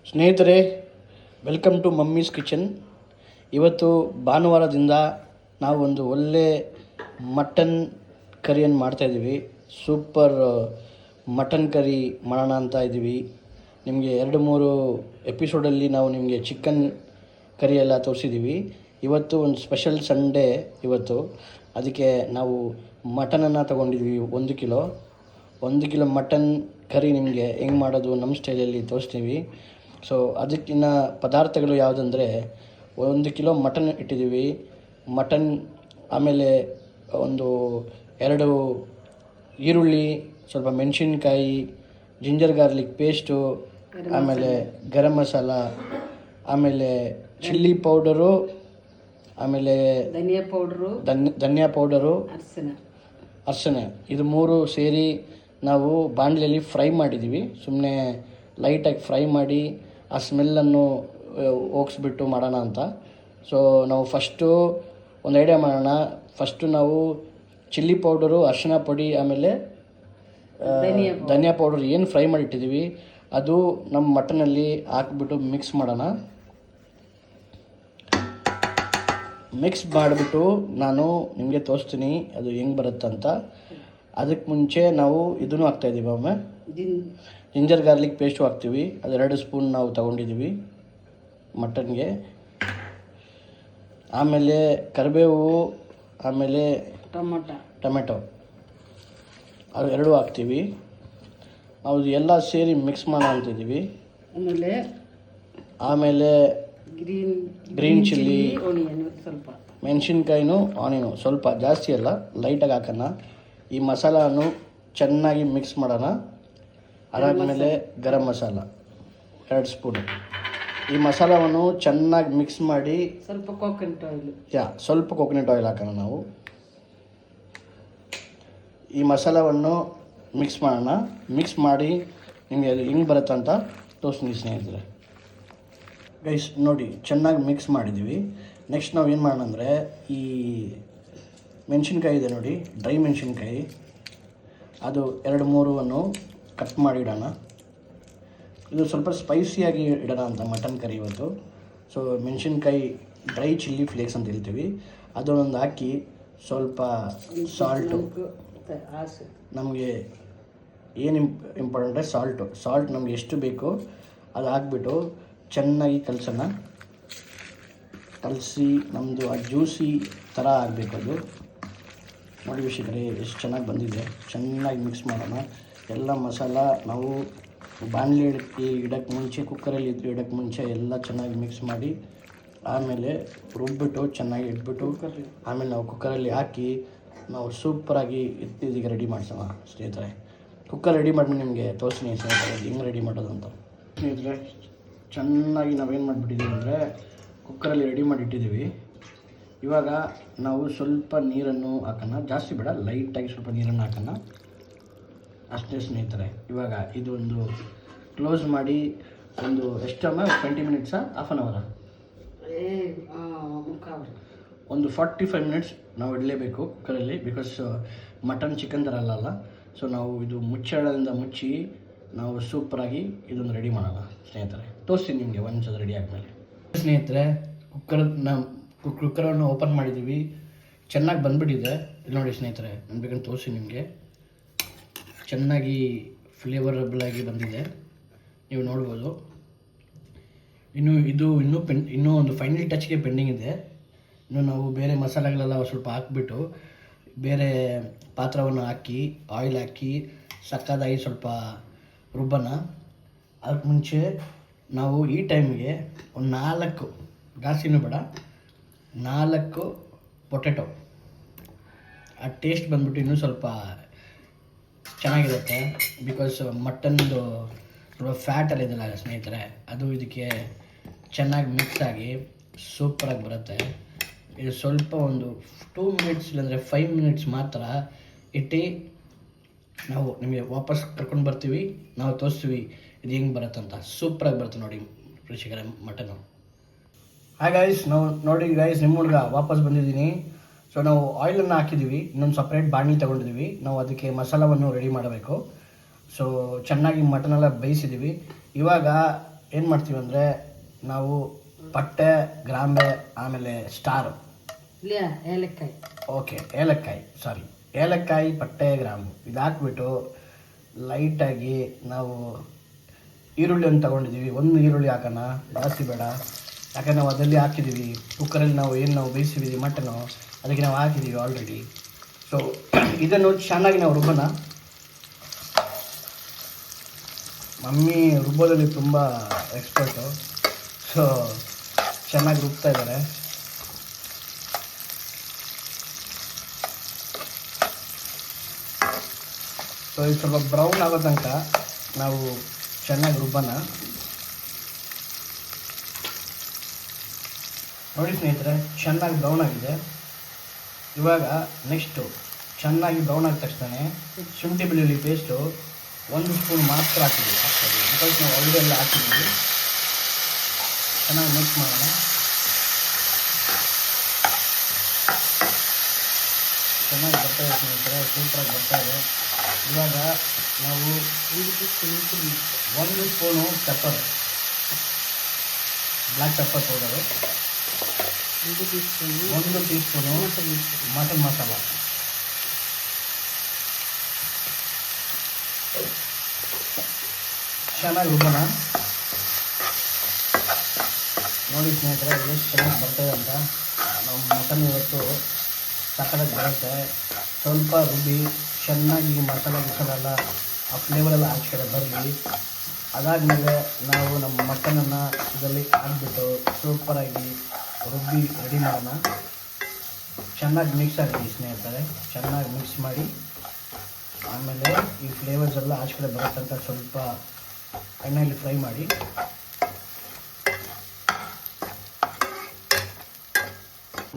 ಸ್ನೇಹಿತರೆ, welcome to mummies kitchen. ಇವತ್ತು ಭಾನುವಾರದಿಂದ ನಾವು ಒಂದು ಒಳ್ಳೆ ಮಟನ್ ಕರಿಯನ್ನು ಮಾಡ್ತಾಯಿದ್ದೀವಿ. ಸೂಪರ್ ಮಟನ್ ಕರಿ ಮಾಡೋಣ ಅಂತ ಇದ್ದೀವಿ. ನಿಮಗೆ 2-3 ಎಪಿಸೋಡಲ್ಲಿ ನಾವು ನಿಮಗೆ ಚಿಕನ್ ಕರಿ ಎಲ್ಲ ತೋರಿಸಿದ್ದೀವಿ. ಇವತ್ತು ಒಂದು ಸ್ಪೆಷಲ್ ಸಂಡೇ ಇವತ್ತು. ಅದಕ್ಕೆ ನಾವು ಮಟನನ್ನು ತೊಗೊಂಡಿದ್ವಿ 1 ಕಿಲೋ. 1 ಕಿಲೋ ಮಟನ್ ಕರಿ ನಿಮಗೆ ಹೆಂಗೆ ಮಾಡೋದು ನಮ್ಮ ಸ್ಟೈಲಲ್ಲಿ ತೋರಿಸ್ತೀವಿ. ಸೊ ಅದಕ್ಕಿನ್ನ ಪದಾರ್ಥಗಳು ಯಾವುದಂದರೆ 1 ಕಿಲೋ ಮಟನ್ ಇಟ್ಟಿದ್ದೀವಿ. ಮಟನ್, ಆಮೇಲೆ ಒಂದು 2 ಈರುಳ್ಳಿ, ಸ್ವಲ್ಪ ಮೆಣಸಿನ್ಕಾಯಿ, ಜಿಂಜರ್ ಗಾರ್ಲಿಕ್ ಪೇಸ್ಟು, ಆಮೇಲೆ ಗರಂ ಮಸಾಲ, ಆಮೇಲೆ ಚಿಲ್ಲಿ ಪೌಡರು, ಆಮೇಲೆ ಧನಿಯಾ ಪೌಡರು, ಅರಶಿನ. ಇದು 3 ಸೇರಿ ನಾವು ಬಾಣಲೆಯಲ್ಲಿ ಫ್ರೈ ಮಾಡಿದ್ದೀವಿ. ಸುಮ್ಮನೆ ಲೈಟಾಗಿ ಫ್ರೈ ಮಾಡಿ ಆ ಸ್ಮೆಲ್ಲನ್ನು ಹೋಗಿಸ್ಬಿಟ್ಟು ಮಾಡೋಣ ಅಂತ. ಸೊ ನಾವು ಫಸ್ಟು ಒಂದು ಐಡಿಯಾ ಮಾಡೋಣ. ಫಸ್ಟು ನಾವು ಚಿಲ್ಲಿ ಪೌಡರು, ಅರಿಶಿನ ಪುಡಿ, ಆಮೇಲೆ ಧನಿಯಾ ಪೌಡರ್ ಏನು ಫ್ರೈ ಮಾಡಿಟ್ಟಿದ್ದೀವಿ ಅದು ನಮ್ಮ ಮಟನಲ್ಲಿ ಹಾಕ್ಬಿಟ್ಟು ಮಿಕ್ಸ್ ಮಾಡೋಣ. ಮಿಕ್ಸ್ ಮಾಡಿಬಿಟ್ಟು ನಾನು ನಿಮಗೆ ತೋರಿಸ್ತೀನಿ ಅದು ಹೆಂಗೆ ಬರುತ್ತಂತ. ಅದಕ್ಕೆ ಮುಂಚೆ ನಾವು ಇದನ್ನು ಹಾಕ್ತಾಯಿದ್ದೀವಿ. ಒಮ್ಮೆ ಜಿಂಜರ್ ಗಾರ್ಲಿಕ್ ಪೇಸ್ಟು ಹಾಕ್ತೀವಿ. ಅದು 2 ಸ್ಪೂನ್ ನಾವು ತೊಗೊಂಡಿದ್ದೀವಿ ಮಟನ್ಗೆ. ಆಮೇಲೆ ಕರಿಬೇವು, ಆಮೇಲೆ ಟೊಮೆಟೊ ಅದು 2 ಹಾಕ್ತೀವಿ. ಅದು ಎಲ್ಲ ಸೇರಿ ಮಿಕ್ಸ್ ಮಾಡೋ ಅಂತಿದ್ದೀವಿ. ಆಮೇಲೆ ಗ್ರೀನ್ ಚಿಲ್ಲಿ, ಸ್ವಲ್ಪ ಮೆಣಸಿನ್ಕಾಯಿನೂ, ಆನಿಯನು ಸ್ವಲ್ಪ ಜಾಸ್ತಿ ಅಲ್ಲ, ಲೈಟಾಗಿ ಹಾಕೋಣ. ಈ ಮಸಾಲವನ್ನು ಚೆನ್ನಾಗಿ ಮಿಕ್ಸ್ ಮಾಡೋಣ. ಅದಾದಮೇಲೆ ಗರಂ ಮಸಾಲ 2 ಸ್ಪೂನು. ಈ ಮಸಾಲವನ್ನು ಚೆನ್ನಾಗಿ ಮಿಕ್ಸ್ ಮಾಡಿ ಸ್ವಲ್ಪ ಕೋಕೋನಟ್ ಆಯಿಲ್ ಹಾಕೋಣ ನಾವು. ಈ ಮಸಾಲವನ್ನು ಮಿಕ್ಸ್ ಮಾಡೋಣ. ಮಿಕ್ಸ್ ಮಾಡಿ ನಿಮಗೆ ಅದು ಹೆಂಗೆ ಬರುತ್ತೆ ಅಂತ ತೋರಿಸ್ತೀನಿ ಸ್ನೇಹಿತರೆ. ಗೈಸ್ ನೋಡಿ, ಚೆನ್ನಾಗಿ ಮಿಕ್ಸ್ ಮಾಡಿದ್ದೀವಿ. ನೆಕ್ಸ್ಟ್ ನಾವು ಏನು ಮಾಡೋಣ ಅಂದರೆ, ಈ ಮೆಣಸಿನ್ಕಾಯಿ ಇದೆ ನೋಡಿ, ಡ್ರೈ ಮೆಣಸಿನ್ಕಾಯಿ, ಅದು 2-3 ಕಟ್ ಮಾಡಿ ಇಡೋಣ. ಇದು ಸ್ವಲ್ಪ ಸ್ಪೈಸಿಯಾಗಿ ಇಡೋಣ ಅಂತ ಮಟನ್ ಕರಿ ಇವತ್ತು. ಸೊ ಮೆಣಸಿನ್ಕಾಯಿ, ಡ್ರೈ ಚಿಲ್ಲಿ ಫ್ಲೇಕ್ಸ್ ಅಂತ ಹೇಳ್ತೀವಿ, ಅದನ್ನೊಂದು ಹಾಕಿ ಸ್ವಲ್ಪ ಸಾಲ್ಟು, ನಮಗೆ ಏನು ಇಂಪಾರ್ಟೆಂಟ್ ಸಾಲ್ಟ್ ನಮ್ಗೆ ಎಷ್ಟು ಬೇಕೋ ಅದು ಹಾಕ್ಬಿಟ್ಟು ಚೆನ್ನಾಗಿ ಕಲಸೋಣ. ಕಲಸಿ ನಮ್ಮದು ಆ ಜ್ಯೂಸಿ ಥರ ಆಗಬೇಕು ಅದು. ನೋಡಿ ವೀಕ್ಷಕರೇ, ಎಷ್ಟು ಚೆನ್ನಾಗಿ ಬಂದಿದೆ. ಚೆನ್ನಾಗಿ ಮಿಕ್ಸ್ ಮಾಡೋಣ. ಎಲ್ಲ ಮಸಾಲ ನಾವು ಬಾಣಲಿ ಇಡೋಕ್ಕೆ ಮುಂಚೆ, ಕುಕ್ಕರಲ್ಲಿ ಇಡೋಕ್ಕೆ ಮುಂಚೆ ಎಲ್ಲ ಚೆನ್ನಾಗಿ ಮಿಕ್ಸ್ ಮಾಡಿ, ಆಮೇಲೆ ರುಬ್ಬಿಟ್ಟು ಚೆನ್ನಾಗಿ ಇಟ್ಬಿಟ್ಟು, ಆಮೇಲೆ ನಾವು ಕುಕ್ಕರಲ್ಲಿ ಹಾಕಿ ನಾವು ಸೂಪರಾಗಿ ಇದೀಗ ರೆಡಿ ಮಾಡಿಸೋಣ ಸ್ನೇಹಿತರೆ. ಕುಕ್ಕರ್ ರೆಡಿ ಮಾಡಿ ನಿಮಗೆ ತೋರಿಸ್ತೀನಿ ಸ್ನೇಹಿತರೆ ಹೆಂಗೆ ರೆಡಿ ಮಾಡೋದು ಅಂತ. ಸ್ನೇಹಿತರೆ, ಚೆನ್ನಾಗಿ ನಾವೇನು ಮಾಡಿಬಿಟ್ಟಿದ್ದೀವಿ ಅಂದರೆ, ಕುಕ್ಕರಲ್ಲಿ ರೆಡಿ ಮಾಡಿ ಇಟ್ಟಿದ್ದೀವಿ. ಇವಾಗ ನಾವು ಸ್ವಲ್ಪ ನೀರನ್ನು ಹಾಕೋಣ. ಜಾಸ್ತಿ ಬೇಡ, ಲೈಟಾಗಿ ಸ್ವಲ್ಪ ನೀರನ್ನು ಹಾಕೋಣ ಅಷ್ಟೇ ಸ್ನೇಹಿತರೆ. ಇವಾಗ ಇದೊಂದು ಕ್ಲೋಸ್ ಮಾಡಿ ಒಂದು ಎಷ್ಟಮ್ಮ 20 ಮಿನಿಟ್ಸಾ, ಹಾಫ್ ಆನ್ ಅವರಾ, ಒಂದು 45 ಮಿನಿಟ್ಸ್ ನಾವು ಇಡಲೇಬೇಕು ಕುಕ್ಕರಲ್ಲಿ. ಬಿಕಾಸ್ ಮಟನ್ ಚಿಕನ್ ಥರ ಅಲ್ಲ. ಸೊ ನಾವು ಇದು ಮುಚ್ಚಳದಿಂದ ಮುಚ್ಚಿ ನಾವು ಸೂಪರಾಗಿ ಇದನ್ನು ರೆಡಿ ಮಾಡೋಣ ಸ್ನೇಹಿತರೆ. ತೋರಿಸ್ತೀನಿ ನಿಮಗೆ ಒಂದ್ಸಲ ರೆಡಿ ಆದಮೇಲೆ. ಸ್ನೇಹಿತರೆ, ಕುಕ್ಕರನ್ನು ಓಪನ್ ಮಾಡಿದ್ದೀವಿ. ಚೆನ್ನಾಗಿ ಬಂದುಬಿಟ್ಟಿದೆ. ಇಲ್ಲಿ ನೋಡಿ ಸ್ನೇಹಿತರೆ, ನಾನು ಬೇಕಂತ ತೋರಿಸಿ ನಿಮಗೆ. ಚೆನ್ನಾಗಿ ಫ್ಲೇವರಬಲಾಗಿ ಬಂದಿದೆ, ನೀವು ನೋಡ್ಬೋದು. ಇನ್ನೂ ಒಂದು ಫೈನಲ್ ಟಚ್ಗೆ ಪೆಂಡಿಂಗ್ ಇದೆ. ಇನ್ನು ನಾವು ಬೇರೆ ಮಸಾಲೆಗಳೆಲ್ಲ ಸ್ವಲ್ಪ ಹಾಕ್ಬಿಟ್ಟು, ಬೇರೆ ಪಾತ್ರವನ್ನು ಹಾಕಿ, ಆಯಿಲ್ ಹಾಕಿ ಸಕ್ಕತ್ತಾಗಿ ಸ್ವಲ್ಪ ರುಬ್ಬನ. ಅದಕ್ಕೆ ಮುಂಚೆ ನಾವು ಈ ಟೈಮಿಗೆ ಒಂದು 4, ಜಾಸ್ತಿನೂ ಬೇಡ, 4 ಪೊಟೆಟೊ. ಆ ಟೇಸ್ಟ್ ಬಂದ್ಬಿಟ್ಟು ಇನ್ನೂ ಸ್ವಲ್ಪ ಚೆನ್ನಾಗಿರುತ್ತೆ. ಬಿಕಾಸ್ ಮಟನ್ದು ಸ್ವಲ್ಪ ಫ್ಯಾಟಲ್ಲಿ ಇದೆಯಲ್ಲ ಸ್ನೇಹಿತರೆ, ಅದು ಇದಕ್ಕೆ ಚೆನ್ನಾಗಿ ಮಿಕ್ಸ್ ಆಗಿ ಸೂಪರಾಗಿ ಬರುತ್ತೆ. ಇದು ಸ್ವಲ್ಪ ಒಂದು 2 ಮಿನಿಟ್ಸ್ ಇಲ್ಲಾಂದರೆ 5 ಮಿನಿಟ್ಸ್ ಮಾತ್ರ ಇಟ್ಟು ನಾವು ನಿಮಗೆ ವಾಪಸ್ ಕರ್ಕೊಂಡು ಬರ್ತೀವಿ. ನಾವು ತೋರಿಸ್ತೀವಿ ಇದು ಹೆಂಗೆ ಬರುತ್ತಂತ. ಸೂಪರಾಗಿ ಬರುತ್ತೆ ನೋಡಿ ವೀಕ್ಷಕರೇ ಮಟನು. ಹಾಯ್ ಗೈಸ್, ನಾವು ನೋಡಿ ಗೈಸ್, ನಿಮ್ಮ ಹುಡುಗ ವಾಪಸ್ ಬಂದಿದ್ದೀನಿ. ಸೊ ನಾವು ಆಯಿಲನ್ನು ಹಾಕಿದ್ದೀವಿ, ಇನ್ನೊಂದು ಸಪ್ರೇಟ್ ಬಾಣಲಿ ತೊಗೊಂಡಿದ್ದೀವಿ. ನಾವು ಅದಕ್ಕೆ ಮಸಾಲವನ್ನು ರೆಡಿ ಮಾಡಬೇಕು. ಸೊ ಚೆನ್ನಾಗಿ ಮಟನೆಲ್ಲ ಬೇಯಿಸಿದ್ದೀವಿ. ಇವಾಗ ಏನು ಮಾಡ್ತೀವಿ ಅಂದರೆ ನಾವು ಪಟ್ಟೆ, ಗ್ರಾಂಬೆ, ಆಮೇಲೆ ಸ್ಟಾರು, ಏಲಕ್ಕಾಯಿ, ಓಕೆ ಏಲಕ್ಕಾಯಿ, ಪಟ್ಟೆ, ಗ್ರಾಂಬು ಇದು ಹಾಕ್ಬಿಟ್ಟು ಲೈಟಾಗಿ ನಾವು ಈರುಳ್ಳಿಯನ್ನು ತೊಗೊಂಡಿದ್ದೀವಿ. ಒಂದು ಈರುಳ್ಳಿ ಹಾಕೋಣ, ಜಾಸ್ತಿ ಬೇಡ. ಯಾಕಂದ್ರೆ ನಾವು ಅದರಲ್ಲಿ ಹಾಕಿದ್ದೀವಿ ಕುಕ್ಕರಲ್ಲಿ, ನಾವು ಬೇಯಿಸಿದ್ದೀವಿ ಮಟನು, ಅದಕ್ಕೆ ನಾವು ಹಾಕಿದ್ದೀವಿ ಆಲ್ರೆಡಿ. ಸೊ ಇದನ್ನು ಚೆನ್ನಾಗಿ ನಾವು ರುಬ್ಬೋಣ. ಮಮ್ಮಿ ರುಬ್ಬೋದಲ್ಲಿ ತುಂಬ ಎಕ್ಸ್ಪರ್ಟು, ಸೊ ಚೆನ್ನಾಗಿ ರುಬ್ತಾ ಇದ್ದಾರೆ. ಸೊ ಇದು ಸ್ವಲ್ಪ ಬ್ರೌನ್ ಆಗೋ ತನಕ ನಾವು ಚೆನ್ನಾಗಿ ರುಬ್ಬೋಣ. ನೋಡಿ ಸ್ನೇಹಿತರೆ, ಚೆನ್ನಾಗಿ ಬ್ರೌನ್ ಆಗಿದೆ. ಇವಾಗ ನೆಕ್ಸ್ಟು ಚೆನ್ನಾಗಿ ಬ್ರೌನ್ ಆಗಿದ ತಕ್ಷಣ ಶುಂಠಿ ಬೆಳ್ಳುಳ್ಳಿ ಪೇಸ್ಟು 1 ಸ್ಪೂನ್ ಮಾತ್ರ ಹಾಕಿದ್ದೀವಿ. ಬಿಕಾಸ್ ನಾವು ಆಲ್ರೆಡಿ ಹಾಕಿದ್ದೀವಿ. ಚೆನ್ನಾಗಿ ಮಿಕ್ಸ್ ಮಾಡೋಣ. ಚೆನ್ನಾಗಿ ಬರ್ತಾಯಿದೆ ಸ್ನೇಹಿತರೆ, ಸೂಪರಾಗಿ ಬರ್ತಾಯಿದೆ. ಇವಾಗ ನಾವು 1 spoon pepper, black pepper powder, 1 tea spoon mutton masala, ಚೆನ್ನಾಗಿ ರುಬ್ಬೋಣ. ನೋಡಿ ಸ್ನೇಹಿತರೆ, ಎಷ್ಟು ಚೆನ್ನಾಗಿ ಬರ್ತದೆ ಅಂತ. ನಾವು ಮಟನ್ ಇವತ್ತು ಸಕ್ಕತ್ತಾಗಿ ಬರುತ್ತೆ. ಸ್ವಲ್ಪ ರುಬ್ಬಿ ಚೆನ್ನಾಗಿ ಮಸಾಲೆ ಗಿಸಾಲೆಲ್ಲ ಆ ಫ್ಲೇವರೆಲ್ಲ ಆಚೆ ಕಡೆ ಬರಲಿ. ಅದಾದಮೇಲೆ ನಾವು ನಮ್ಮ ಮಟನನ್ನು ಇದರಲ್ಲಿ ಹಾಕ್ಬಿಟ್ಟು ಸೂಪರಾಗಿ ರುಬ್ಬಿ ರೆಡಿ ಮಾಡೋಣ. ಚೆನ್ನಾಗಿ ಮಿಕ್ಸ್ ಆಗಿ ಸ್ನೇಹಿತರೆ, ಚೆನ್ನಾಗಿ ಮಿಕ್ಸ್ ಮಾಡಿ ಆಮೇಲೆ ಈ ಫ್ಲೇವರ್ಸ್ ಎಲ್ಲ ಆಚೆ ಕಡೆ ಬರೋ ತನಕ ಸ್ವಲ್ಪ ಎಣ್ಣೆಯಲ್ಲಿ ಫ್ರೈ ಮಾಡಿ.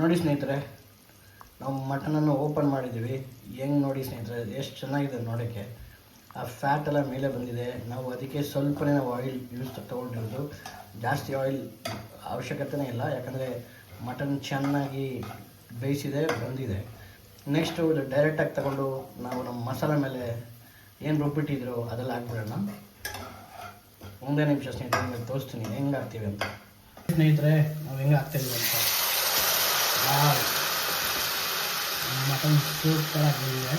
ನೋಡಿ ಸ್ನೇಹಿತರೆ, ನಾವು ಮಟನನ್ನು ಓಪನ್ ಮಾಡಿದ್ದೀವಿ. ನೋಡಿ ಸ್ನೇಹಿತರೆ, ಎಷ್ಟು ಚೆನ್ನಾಗಿದೆ ನೋಡೋಕ್ಕೆ. ಆ ಫ್ಯಾಟ್ ಎಲ್ಲ ಮೇಲೆ ಬಂದಿದೆ. ನಾವು ಅದಕ್ಕೆ ಸ್ವಲ್ಪನೇ ನಾವು ಆಯಿಲ್ ತೊಗೊಂಡಿರೋದು. ಜಾಸ್ತಿ ಆಯಿಲ್ ಅವಶ್ಯಕತೆನೇ ಇಲ್ಲ, ಯಾಕಂದರೆ ಮಟನ್ ಚೆನ್ನಾಗಿ ಬೇಯಿಸಿದೆ, ಬಂದಿದೆ. ನೆಕ್ಸ್ಟು ಇದು ಡೈರೆಕ್ಟಾಗಿ ತಗೊಂಡು ನಾವು ನಮ್ಮ ಮಸಾಲೆ ಮೇಲೆ ಏನು ರುಬ್ಬಿಟ್ಟಿದ್ರು ಅದೆಲ್ಲ ಹಾಕ್ಬಿಡೋಣ. ಒಂದೇ ನಿಮಿಷ ಸ್ನೇಹಿತರೆ, ನಿಮಗೆ ತೋರಿಸ್ತೀನಿ ಹೆಂಗೆ ಹಾಕ್ತೀವಿ ಅಂತ. ಸ್ನೇಹಿತರೆ, ನಾವು ಹೆಂಗೆ ಹಾಕ್ತಾಯಿದ್ದೀವಿ ಅಂತ. ಮಟನ್ ಸೂಪರಾಗಿ ಬಂದಿದೆ.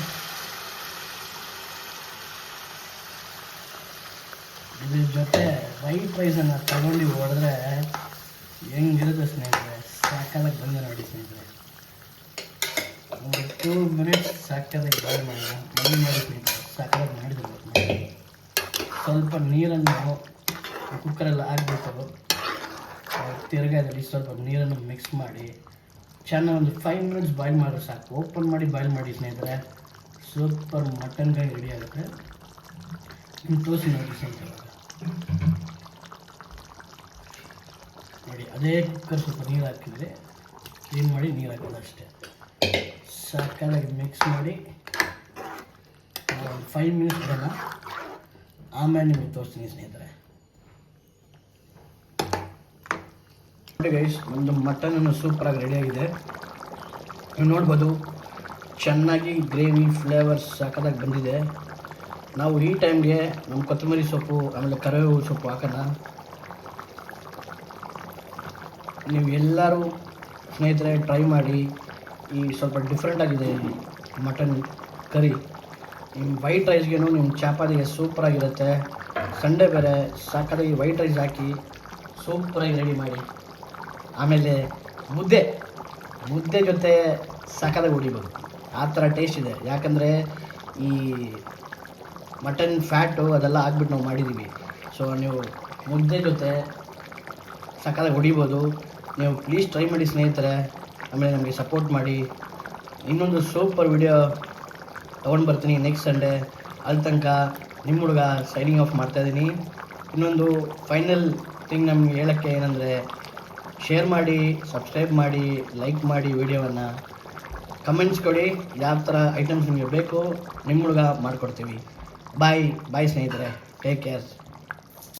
ಇದ್ರ ಜೊತೆ ವೈಟ್ ರೈಸನ್ನು ತಗೊಂಡು ಹೊಡೆದ್ರೆ ಹೆಂಗಿರುತ್ತೆ ಸ್ನೇಹಿತರೆ, ಸಾಕಾಗಿ ಬಂದಿದೆ ನೋಡಿ ಸ್ನೇಹಿತರೆ. ಒಂದು 2 ಮಿನಿಟ್ಸ್ ಸಾಕಾಗಿ ಬಾಯ್ಲ್ ಮಾಡಿದೆ. ಮಾಡಿ ಸ್ನೇಹಿತರೆ, ಸಾಕಾಗಿ ಮಾಡಿದ್ರು. ಸ್ವಲ್ಪ ನೀರನ್ನು ಕುಕ್ಕರಲ್ಲಿ ಹಾಕ್ಬಿಟ್ಟು ತಿರ್ಗಾದಲ್ಲಿ ಸ್ವಲ್ಪ ನೀರನ್ನು ಮಿಕ್ಸ್ ಮಾಡಿ ಚೆನ್ನಾಗಿ ಒಂದು 5 ಮಿನಿಟ್ಸ್ ಬಾಯ್ಲ್ ಮಾಡಿದ್ರೆ ಸಾಕು. ಓಪನ್ ಮಾಡಿ ಬಾಯ್ಲ್ ಮಾಡಿ ಸ್ನೇಹಿತರೆ, ಸೂಪರ್ ಮಟನ್ ಕೈ ರೆಡಿ ಆಗುತ್ತೆ. ನೀವು ತೋರಿಸಿ ನೋಡಿ ಸ್ನೇಹಿತರೆ. ನೋಡಿ, ಅದೇ ಕುಕ್ಕರ್ ಸ್ವಲ್ಪ ನೀರು ಹಾಕಿದರೆ ಕ್ಲೀನ್ ಮಾಡಿ ನೀರು ಹಾಕೋದು ಅಷ್ಟೇ. ಸಾಕಾಗಿ ಮಿಕ್ಸ್ ಮಾಡಿ ಒಂದು 5 ಮಿನಿಟ್ಸ್ ಬಿಡೋಣ. ಆಮೇಲೆ ನಿಮಗೆ ತೋರಿಸ್ತೀನಿ ಸ್ನೇಹಿತರೆ. ನೋಡಿ ಗೈಸ್, ಒಂದು ಮಟನನ್ನು ಸೂಪರಾಗಿ ರೆಡಿಯಾಗಿದೆ. ನೀವು ನೋಡ್ಬೋದು, ಚೆನ್ನಾಗಿ ಗ್ರೇವಿ ಫ್ಲೇವರ್ಸ್ ಸಾಕಾಗಿ ಬಂದಿದೆ. ನಾವು ಈ ಟೈಮ್ಗೆ ನಮ್ಮ ಕೊತ್ತಂಬರಿ ಸೊಪ್ಪು ಆಮೇಲೆ ಕರಿಬೇವು ಸೊಪ್ಪು ಹಾಕೋಣ. ನೀವು ಎಲ್ಲರೂ ಸ್ನೇಹಿತರೆ ಟ್ರೈ ಮಾಡಿ. ಈ ಸ್ವಲ್ಪ ಡಿಫ್ರೆಂಟ್ ಆಗಿದೆ ಈ ಮಟನ್ ಕರಿ. ನಿಮ್ಮ ವೈಟ್ ರೈಸ್ಗೇನು ನಿಮ್ಮ ಚಪಾತಿಗೆ ಸೂಪರಾಗಿರುತ್ತೆ. ಸಂಡೇ ಬೇರೆ ಸಾಕಾಗಿ ವೈಟ್ ರೈಸ್ ಹಾಕಿ ಸೂಪರಾಗಿ ರೆಡಿ ಮಾಡಿ. ಆಮೇಲೆ ಮುದ್ದೆ ಜೊತೆ ಸಾಕಾಗಿ ಹೊಡಿಬೋದು, ಆ ಥರ ಟೇಸ್ಟ್ ಇದೆ. ಯಾಕಂದರೆ ಈ ಮಟನ್ ಫ್ಯಾಟು ಅದೆಲ್ಲ ಹಾಕ್ಬಿಟ್ಟು ನಾವು ಮಾಡಿದ್ದೀವಿ. ಸೊ ನೀವು ಮುದ್ದೆ ಜೊತೆ ಸಾಕಾಗಿ ಹೊಡಿಬೋದು. ನೀವು ಪ್ಲೀಸ್ ಟ್ರೈ ಮಾಡಿ ಸ್ನೇಹಿತರೆ. ಆಮೇಲೆ ನಮಗೆ ಸಪೋರ್ಟ್ ಮಾಡಿ. ಇನ್ನೊಂದು ಸೂಪರ್ ವಿಡಿಯೋ ತೊಗೊಂಡು ಬರ್ತೀನಿ ನೆಕ್ಸ್ಟ್ ಸಂಡೇ. ಅಲ್ಲಿ ತನಕ ನಿಮ್ಮ ಹುಡುಗ ಸೈನಿಂಗ್ ಆಫ್ ಮಾಡ್ತಾಯಿದ್ದೀನಿ. ಇನ್ನೊಂದು ಫೈನಲ್ ಥಿಂಗ್ ನಮ್ಗೆ ಹೇಳೋಕ್ಕೆ ಏನಂದರೆ, ಶೇರ್ ಮಾಡಿ, ಸಬ್ಸ್ಕ್ರೈಬ್ ಮಾಡಿ, ಲೈಕ್ ಮಾಡಿ ವಿಡಿಯೋವನ್ನು. ಕಮೆಂಟ್ಸ್ ಕೊಡಿ, ಯಾವ ಥರ ಐಟಮ್ಸ್ ನಿಮಗೆ ಬೇಕು, ನಿಮ್ಮ ಹುಡುಗ ಮಾಡಿಕೊಡ್ತೀವಿ. ಬಾಯ್ ಸ್ನೇಹಿತರೆ, ಟೇಕ್ ಕೇರ್.